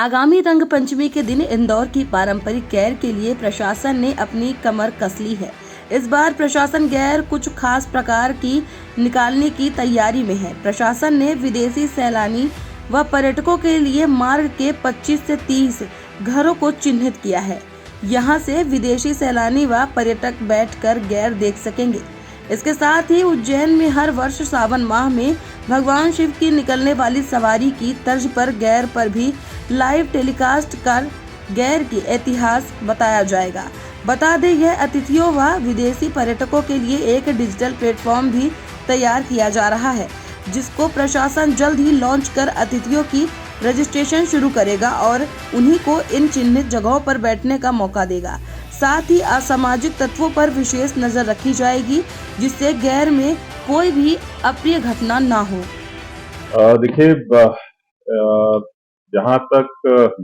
आगामी रंग पंचमी के दिन इंदौर की पारंपरिक गैर के लिए प्रशासन ने अपनी कमर कस ली है। इस बार प्रशासन गैर कुछ खास प्रकार की निकालने की तैयारी में है। प्रशासन ने विदेशी सैलानी व पर्यटकों के लिए मार्ग के 25 से 30 घरों को चिन्हित किया है। यहां से विदेशी सैलानी व पर्यटक बैठकर गैर देख सकेंगे। इसके साथ ही उज्जैन में हर वर्ष सावन माह में भगवान शिव की निकलने वाली सवारी की तर्ज पर गैर पर भी लाइव टेलीकास्ट कर गैर की इतिहास बताया जाएगा। बता दें, यह अतिथियों व विदेशी पर्यटकों के लिए एक डिजिटल प्लेटफॉर्म भी तैयार किया जा रहा है, जिसको प्रशासन जल्द ही लॉन्च कर अतिथियों की रजिस्ट्रेशन शुरू करेगा और उन्हीं को इन चिन्हित जगहों पर बैठने का मौका देगा। साथ ही असामाजिक तत्वों पर विशेष नजर रखी जाएगी, जिससे गैर में कोई भी अप्रिय घटना ना हो। देखिए, जहाँ तक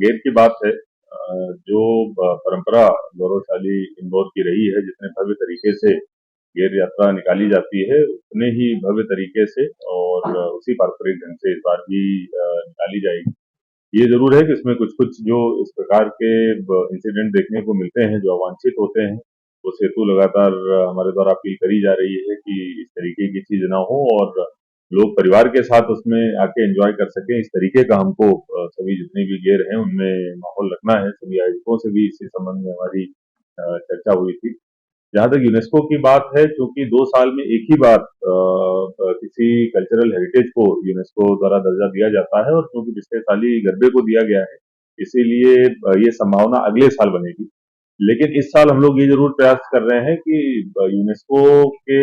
गैर की बात है, जो परंपरा गौरवशाली इंदौर की रही है, जितने भव्य तरीके से गैर यात्रा निकाली जाती है, उतने ही भव्य तरीके से और उसी पारंपरिक ढंग से इस बार भी निकाली जाएगी। ये जरूर है कि इसमें कुछ कुछ जो इस प्रकार के इंसिडेंट देखने को मिलते हैं, जो अवांछित होते हैं, वो हेतु लगातार हमारे द्वारा अपील करी जा रही है कि इस तरीके की चीज ना हो और लोग परिवार के साथ उसमें आके एंजॉय कर सकें। इस तरीके का हमको सभी जितने भी गेर हैं उनमें माहौल रखना है। सभी आयोजकों से भी इसी संबंध में हमारी चर्चा हुई थी। जहाँ तक यूनेस्को की बात है, चूंकि 2 साल में एक ही बार किसी कल्चरल हेरिटेज को यूनेस्को द्वारा दर्जा दिया जाता है और क्योंकि पिछले साल ही गरबे को दिया गया है, इसीलिए ये संभावना अगले साल बनेगी। लेकिन इस साल हम लोग ये जरूर प्रयास कर रहे हैं कि यूनेस्को के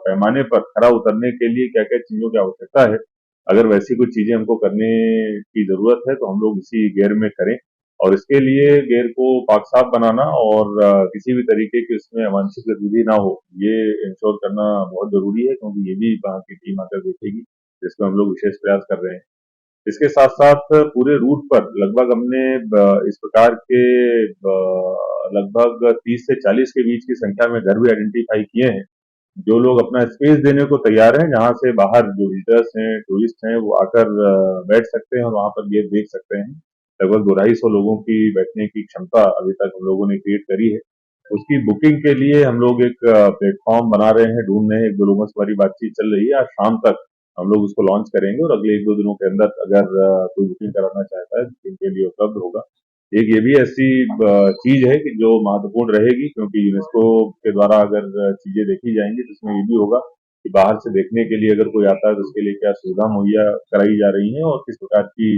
पैमाने पर खरा उतरने के लिए क्या क्या चीजों की आवश्यकता है, अगर वैसी कुछ चीजें हमको करने की जरूरत है तो हम लोग इसी गेर में करें। और इसके लिए गेर को पाक साफ बनाना और किसी भी तरीके की उसमें अवांछित गतिविधि ना हो, ये इंश्योर करना बहुत जरूरी है, क्योंकि ये भी वहाँ की टीम आकर देखेगी, जिसमें हम लोग विशेष प्रयास कर रहे हैं। इसके साथ साथ पूरे रूट पर लगभग हमने इस प्रकार के लगभग 30 से 40 के बीच की संख्या में घर भी आइडेंटिफाई किए हैं, जो लोग अपना स्पेस देने को तैयार हैं, जहां से बाहर जो विजिटर्स हैं, टूरिस्ट हैं, वो आकर बैठ सकते हैं और वहां पर गेट देख सकते हैं। लगभग 250 लोगों की बैठने की क्षमता अभी तक हम लोगों ने क्रिएट करी है। उसकी बुकिंग के लिए हम लोग एक प्लेटफॉर्म बना रहे हैं, ढूंढ रहे हैं। 1-2 लोगों से हमारी बातचीत चल रही है। आज शाम तक हम लोग उसको लॉन्च करेंगे और अगले 1-2 दिनों के अंदर अगर कोई बुकिंग कराना चाहता है, बुकिंग के लिए उपलब्ध होगा। एक ये भी ऐसी चीज है कि जो महत्वपूर्ण रहेगी, क्योंकि यूनेस्को के द्वारा अगर चीजें देखी जाएंगी तो उसमें ये भी होगा कि बाहर से देखने के लिए अगर कोई आता है तो उसके लिए क्या सुविधा मुहैया कराई जा रही है और किस प्रकार की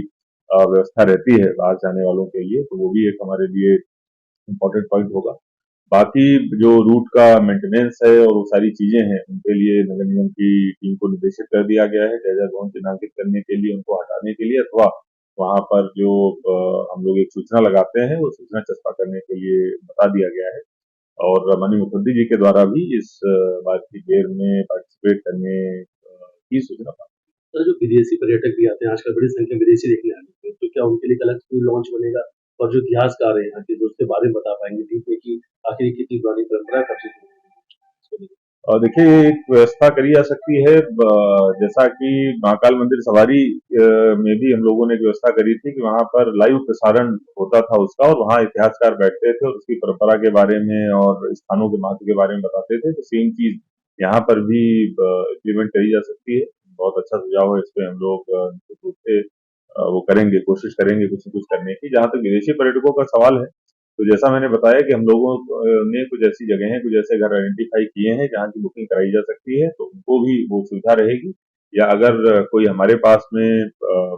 व्यवस्था रहती है बाहर से आने वालों के लिए, तो वो भी एक हमारे लिए इम्पोर्टेंट पॉइंट होगा। बाकी जो रूट का मेंटेनेंस है और वो सारी चीजें हैं, उनके लिए नगर निगम की टीम को निर्देशित कर दिया गया है। जगह जोन चिन्हांकित करने के लिए, उनको हटाने के लिए, अथवा वहां पर जो हम लोग एक सूचना लगाते हैं, वो सूचना चस्पा करने के लिए बता दिया गया है। और माननीय मुख्यमंत्री जी के द्वारा भी इस बात की देर में पार्टिसिपेट करने की सूचना पाई। सर, जो विदेशी पर्यटक भी आते हैं, आजकल बड़ी संख्या में विदेशी देखने आते हैं, तो क्या उनके लिए अलग कोई लॉन्च बनेगा? और जो इतिहासकार हैं यहाँ के, जो उसके बारे में बता पाएंगे डीप में कि आखिर ये कितनी पुरानी परंपरा है, कब से शुरू हुई? और देखिए, ये एक व्यवस्था करी जा सकती है, जैसा कि महाकाल मंदिर सवारी में भी हम लोगों ने एक व्यवस्था करी थी कि वहां पर लाइव प्रसारण होता था उसका, और वहां इतिहासकार बैठते थे और उसकी परंपरा के बारे में और स्थानों के महत्व के बारे में बताते थे। तो सेम चीज यहाँ पर भी इम्प्लीमेंट करी जा सकती है। बहुत अच्छा सुझाव है। इस पे हम लोग निश्चित रूप से वो करेंगे, कोशिश करेंगे कुछ न कुछ करने की। जहाँ तक विदेशी पर्यटकों का सवाल है, तो जैसा मैंने बताया कि हम लोगों ने कुछ ऐसी जगह हैं, कुछ ऐसे घर आइडेंटिफाई किए हैं जहाँ की बुकिंग कराई जा सकती है, तो उनको भी वो सुविधा रहेगी। या अगर कोई हमारे पास में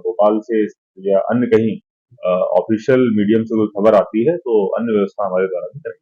भोपाल से या अन्य कहीं ऑफिशियल मीडियम से कोई खबर आती है, तो अन्य व्यवस्था हमारे द्वारा भी करेंगे।